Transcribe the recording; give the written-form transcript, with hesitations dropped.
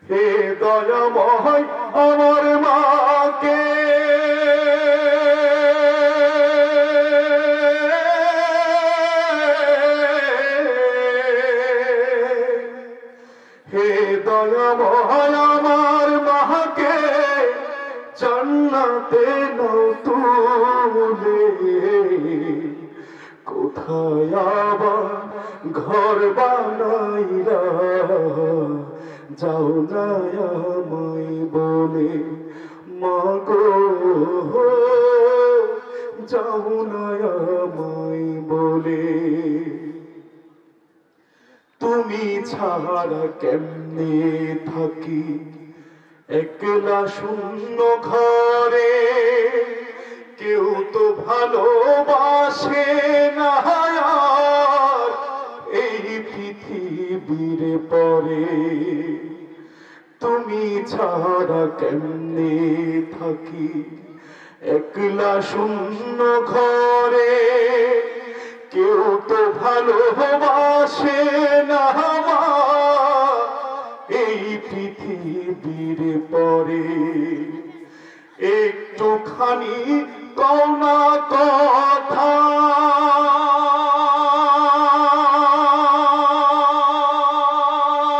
হে দয়াময় আমার মাকে হে দয়াময় আমার মাকে জান্নাতে নাও তুলে কোথায় আবার ঘর বানাইরা যাও না আমায় বলে মাগো যাও না আমায় বলে তুমি ছাড়া কেমনে থাকি একলা শূন্য ঘরে কেউ তো ভালোবাসে না আর এই পৃথিবীর পরে তুমি ছাড়া কেমনে থাকি একলা শূন্য ঘরে কেউ তো ভালোবাসে না এই পৃথিবীর পরে একটুখানি কও